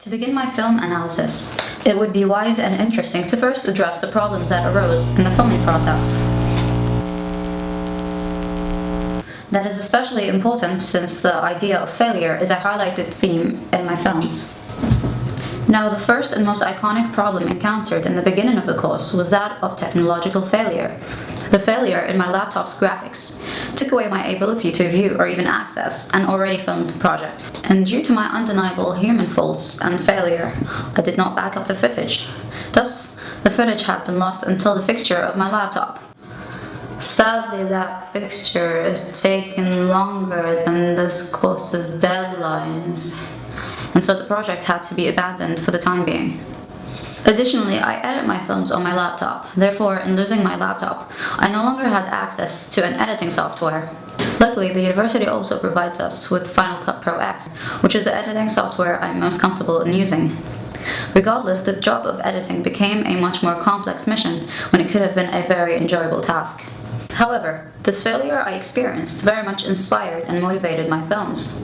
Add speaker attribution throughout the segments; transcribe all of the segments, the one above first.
Speaker 1: To begin my film analysis, it would be wise and interesting to first address the problems that arose in the filming process. That is especially important since the idea of failure is a highlighted theme in my films. Now, the first and most iconic problem encountered in the beginning of the course was that of technological failure. The failure in my laptop's graphics took away my ability to view or even access an already filmed project. And due to my undeniable human faults and failure, I did not back up the footage. Thus, the footage had been lost until the fixture of my laptop. Sadly, that fixture is taking longer than this course's deadlines, and so the project had to be abandoned for the time being. Additionally, I edit my films on my laptop. Therefore, in losing my laptop, I no longer had access to an editing software. Luckily, the university also provides us with Final Cut Pro X, which is the editing software I'm most comfortable in using. Regardless, the job of editing became a much more complex mission when it could have been a very enjoyable task. However, this failure I experienced very much inspired and motivated my films.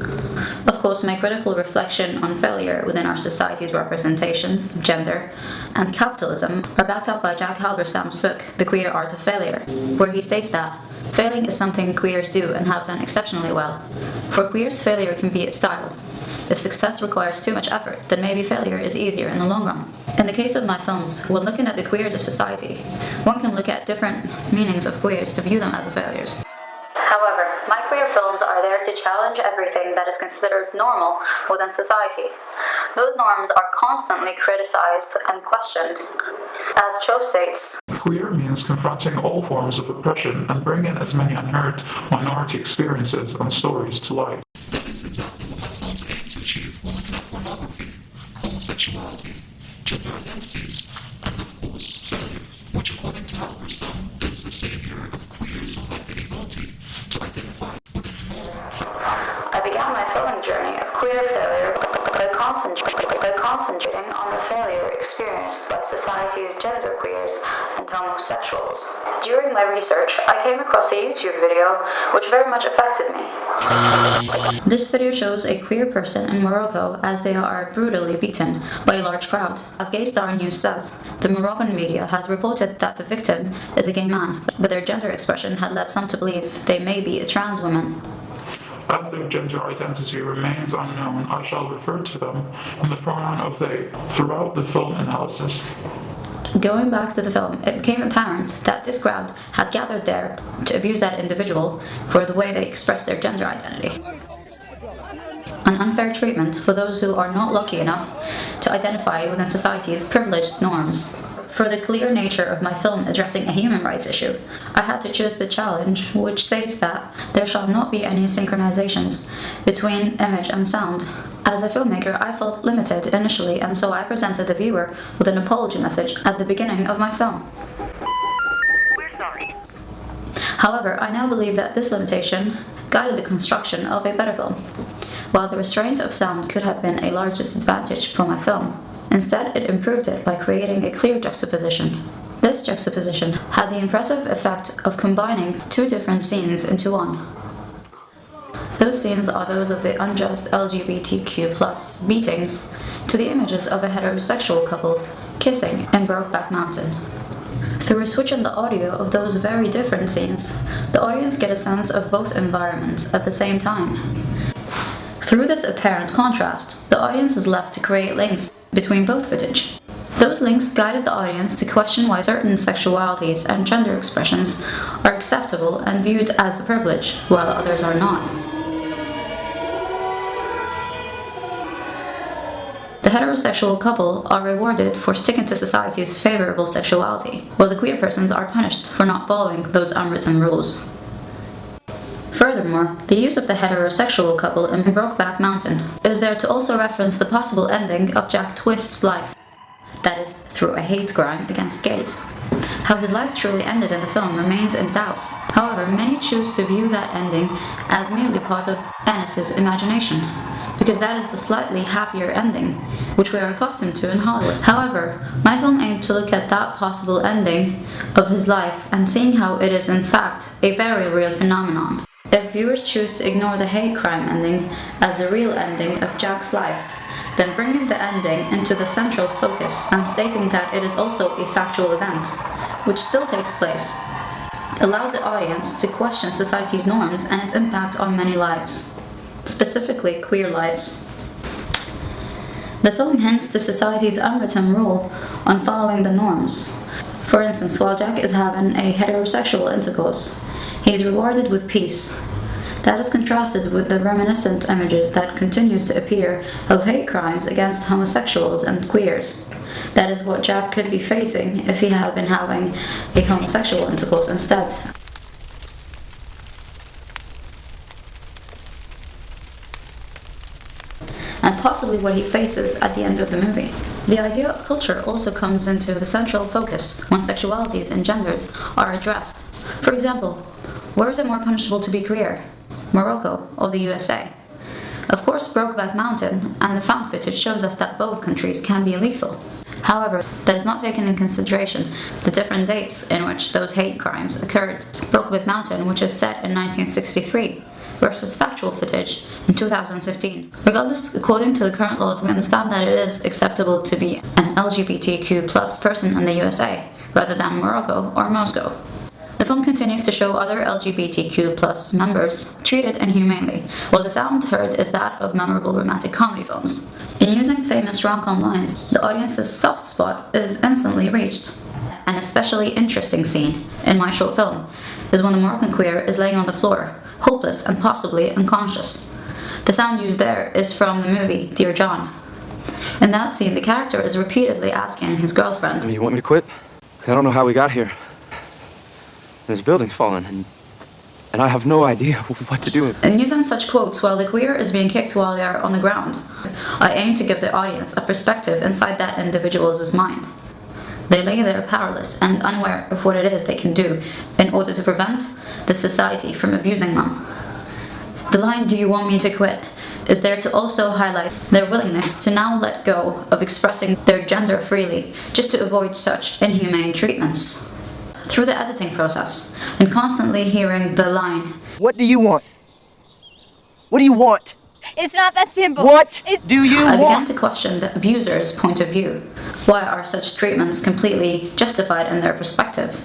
Speaker 1: Of course, my critical reflection on failure within our society's representations, gender, and capitalism are backed up by Jack Halberstam's book, The Queer Art of Failure, where he states that failing is something queers do and have done exceptionally well. For queers, failure can be a style. If success requires too much effort, then maybe failure is easier in the long run. In the case of my films, when looking at the queers of society, one can look at different meanings of queers to view them as failures. However, my queer films are there to challenge everything that is considered normal within society. Those norms are constantly criticized and questioned. As Cho states,
Speaker 2: queer means confronting all forms of oppression and bringing as many unheard minority experiences and stories to light.
Speaker 3: That is exactly what my films aim to achieve when looking at pornography, homosexuality, gender identities, and of course, failure, which according to Halberstam is the savior of queers who lack the ability to identify with a norm.
Speaker 1: I began my filming journey of queer failure by concentrating on the failure experienced by society's genderqueers and homosexuals. During my research, I came across a YouTube video which very much affected me. This video shows a queer person in Morocco as they are brutally beaten by a large crowd. As Gay Star News says, the Moroccan media has reported that the victim is a gay man, but their gender expression had led some to believe they may be a trans woman.
Speaker 2: As their gender identity remains unknown, I shall refer to them in the pronoun of they throughout the film analysis.
Speaker 1: Going back to the film, it became apparent that this crowd had gathered there to abuse that individual for the way they expressed their gender identity. An unfair treatment for those who are not lucky enough to identify within society's privileged norms. For the clear nature of my film addressing a human rights issue, I had to choose the challenge, which states that there shall not be any synchronizations between image and sound. As a filmmaker, I felt limited initially, and so I presented the viewer with an apology message at the beginning of my film.
Speaker 4: We're sorry.
Speaker 1: However, I now believe that this limitation guided the construction of a better film, while the restraint of sound could have been a large disadvantage for my film. Instead, it improved it by creating a clear juxtaposition. This juxtaposition had the impressive effect of combining two different scenes into one. Those scenes are those of the unjust LGBTQ+ beatings to the images of a heterosexual couple kissing in Brokeback Mountain. Through a switch in the audio of those very different scenes, the audience get a sense of both environments at the same time. Through this apparent contrast, the audience is left to create links between both footage. Those links guided the audience to question why certain sexualities and gender expressions are acceptable and viewed as a privilege, while others are not. The heterosexual couple are rewarded for sticking to society's favorable sexuality, while the queer persons are punished for not following those unwritten rules. Furthermore, the use of the heterosexual couple in Brokeback Mountain is there to also reference the possible ending of Jack Twist's life, that is, through a hate crime against gays. How his life truly ended in the film remains in doubt. However, many choose to view that ending as merely part of Ennis's imagination, because that is the slightly happier ending, which we are accustomed to in Hollywood. However, my film aimed to look at that possible ending of his life and seeing how it is in fact a very real phenomenon. If viewers choose to ignore the hate crime ending as the real ending of Jack's life, then bringing the ending into the central focus and stating that it is also a factual event, which still takes place, allows the audience to question society's norms and its impact on many lives, specifically queer lives. The film hints to society's unwritten rule on following the norms. For instance, while Jack is having a heterosexual intercourse, he is rewarded with peace. That is contrasted with the reminiscent images that continues to appear of hate crimes against homosexuals and queers. That is what Jack could be facing if he had been having a homosexual intercourse instead. And possibly what he faces at the end of the movie. The idea of culture also comes into the central focus when sexualities and genders are addressed. For example, where is it more punishable to be queer? Morocco or the USA? Of course, Brokeback Mountain and the found footage shows us that both countries can be lethal. However, that is not taken into consideration the different dates in which those hate crimes occurred. Brokeback Mountain, which is set in 1963, versus factual footage in 2015. Regardless, according to the current laws, we understand that it is acceptable to be an LGBTQ plus person in the USA, rather than Morocco or Moscow. The film continues to show other LGBTQ plus members treated inhumanely, while the sound heard is that of memorable romantic comedy films. In using famous rom-com lines, the audience's soft spot is instantly reached. An especially interesting scene in my short film is when the Moroccan queer is laying on the floor, hopeless and possibly unconscious. The sound used there is from the movie Dear John. In that scene, the character is repeatedly asking his girlfriend,
Speaker 5: You want me to quit? 'Cause I don't know how we got here. There's buildings falling, and I have no idea what to do.
Speaker 1: In using such quotes while the queer is being kicked while they are on the ground, I aim to give the audience a perspective inside that individual's mind. They lay there powerless and unaware of what it is they can do in order to prevent the society from abusing them. The line, "Do you want me to quit?" is there to also highlight their willingness to now let go of expressing their gender freely, just to avoid such inhumane treatments. Through the editing process, and constantly hearing the line,
Speaker 6: What do you want? What do you want?
Speaker 7: It's not that simple.
Speaker 6: What do you
Speaker 1: I began
Speaker 6: want?
Speaker 1: to question the abuser's point of view. Why are such treatments completely justified in their perspective?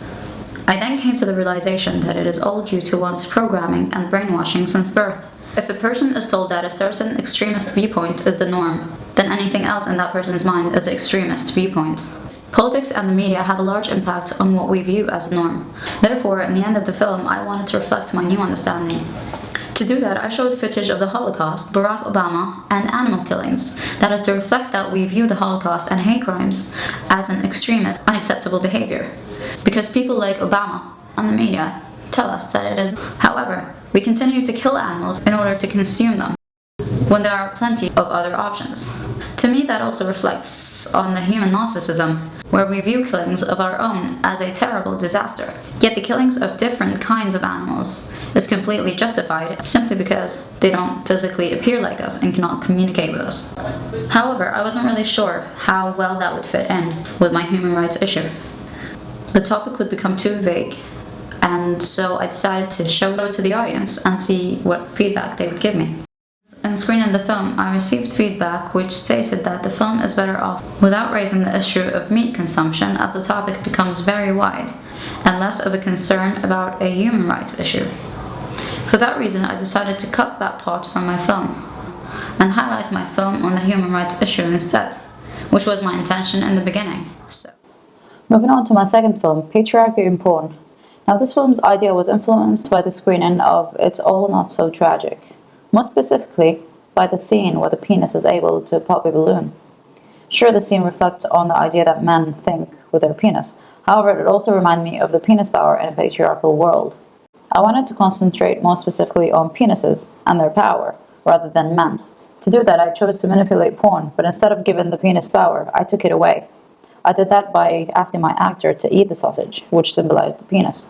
Speaker 1: I then came to the realization that it is all due to one's programming and brainwashing since birth. If a person is told that a certain extremist viewpoint is the norm, then anything else in that person's mind is the extremist viewpoint. Politics and the media have a large impact on what we view as norm. Therefore, in the end of the film, I wanted to reflect my new understanding. To do that, I showed footage of the Holocaust, Barack Obama, and animal killings. That is to reflect that we view the Holocaust and hate crimes as an extremist, unacceptable behavior. Because people like Obama and the media tell us that it is. However, we continue to kill animals in order to consume them, when there are plenty of other options. To me, that also reflects on the human narcissism, where we view killings of our own as a terrible disaster. Yet the killings of different kinds of animals is completely justified simply because they don't physically appear like us and cannot communicate with us. However, I wasn't really sure how well that would fit in with my human rights issue. The topic would become too vague, and so I decided to show it to the audience and see what feedback they would give me. In screening the film, I received feedback which stated that the film is better off without raising the issue of meat consumption, as the topic becomes very wide and less of a concern about a human rights issue. For that reason, I decided to cut that part from my film and highlight my film on the human rights issue instead, which was my intention in the beginning. Moving on to my second film, Patriarchy Important. Now, this film's idea was influenced by the screening of It's All Not So Tragic. More specifically, by the scene where the penis is able to pop a balloon. Sure, the scene reflects on the idea that men think with their penis. However, it also reminded me of the penis power in a patriarchal world. I wanted to concentrate more specifically on penises and their power, rather than men. To do that, I chose to manipulate porn, but instead of giving the penis power, I took it away. I did that by asking my actor to eat the sausage, which symbolized the penis.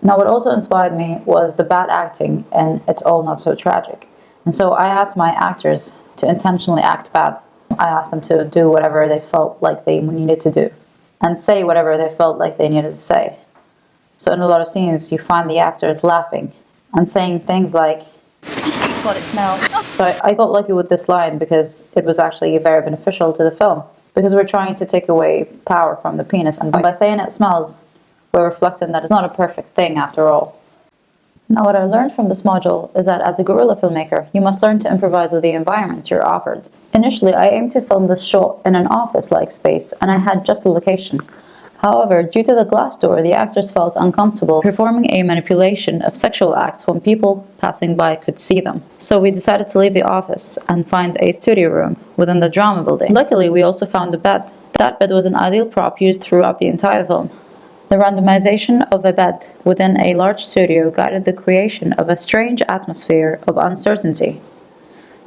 Speaker 1: Now, what also inspired me was the bad acting in It's All Not So Tragic. And so I asked my actors to intentionally act bad. I asked them to do whatever they felt like they needed to do, and say whatever they felt like they needed to say. So in a lot of scenes, you find the actors laughing and saying things like, "God, it smells." So I got lucky with this line because it was actually very beneficial to the film. Because we're trying to take away power from the penis, and by saying it smells, we're reflecting that it's not a perfect thing after all. Now, what I learned from this module is that as a guerrilla filmmaker, you must learn to improvise with the environment you're offered. Initially, I aimed to film this shot in an office-like space, and I had just the location. However, due to the glass door, the actors felt uncomfortable performing a manipulation of sexual acts when people passing by could see them. So we decided to leave the office and find a studio room within the drama building. Luckily, we also found a bed. That bed was an ideal prop used throughout the entire film. The randomization of a bed within a large studio guided the creation of a strange atmosphere of uncertainty.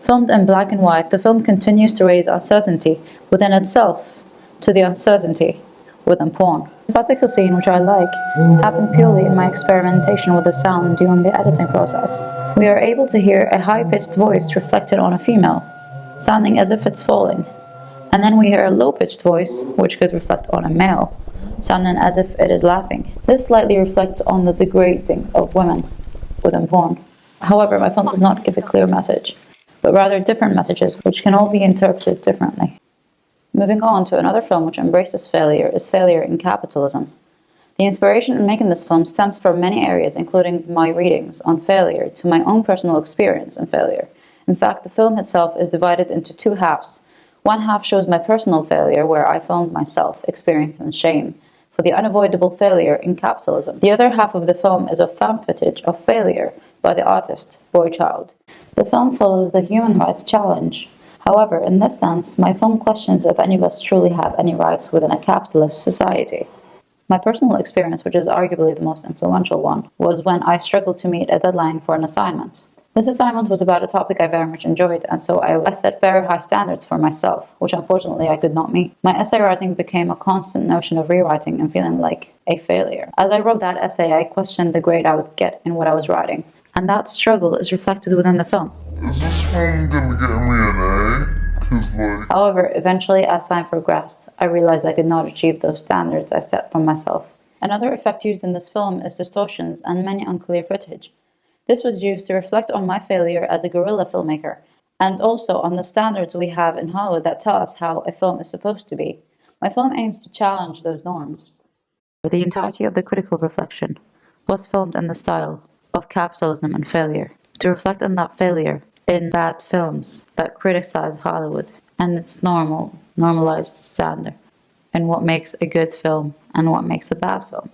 Speaker 1: Filmed in black and white, the film continues to raise uncertainty within itself to the uncertainty within porn. This particular scene, which I like, happened purely in my experimentation with the sound during the editing process. We are able to hear a high-pitched voice reflected on a female, sounding as if it's falling. And then we hear a low-pitched voice, which could reflect on a male, sounding as if it is laughing. This slightly reflects on the degrading of women within porn. However, my film does not give a clear message, but rather different messages which can all be interpreted differently. Moving on to another film which embraces failure is Failure in Capitalism. The inspiration in making this film stems from many areas, including my readings on failure to my own personal experience in failure. In fact, the film itself is divided into two halves. One half shows my personal failure, where I filmed myself experiencing shame for the unavoidable failure in capitalism. The other half of the film is a found footage of failure by the artist, Boy Child. The film follows the human rights challenge. However, in this sense, my film questions if any of us truly have any rights within a capitalist society. My personal experience, which is arguably the most influential one, was when I struggled to meet a deadline for an assignment. This assignment was about a topic I very much enjoyed, and so I set very high standards for myself, which unfortunately I could not meet. My essay writing became a constant notion of rewriting and feeling like a failure. As I wrote that essay, I questioned the grade I would get in what I was writing, and that struggle is reflected within the film.
Speaker 7: Is this one gonna get me an A?
Speaker 1: However, eventually, as time progressed, I realized I could not achieve those standards I set for myself. Another effect used in this film is distortions and many unclear footage. This was used to reflect on my failure as a guerrilla filmmaker, and also on the standards we have in Hollywood that tell us how a film is supposed to be. My film aims to challenge those norms. The entirety of the critical reflection was filmed in the style of capitalism and failure, to reflect on that failure in bad films that criticize Hollywood and its normalized standard, and what makes a good film and what makes a bad film.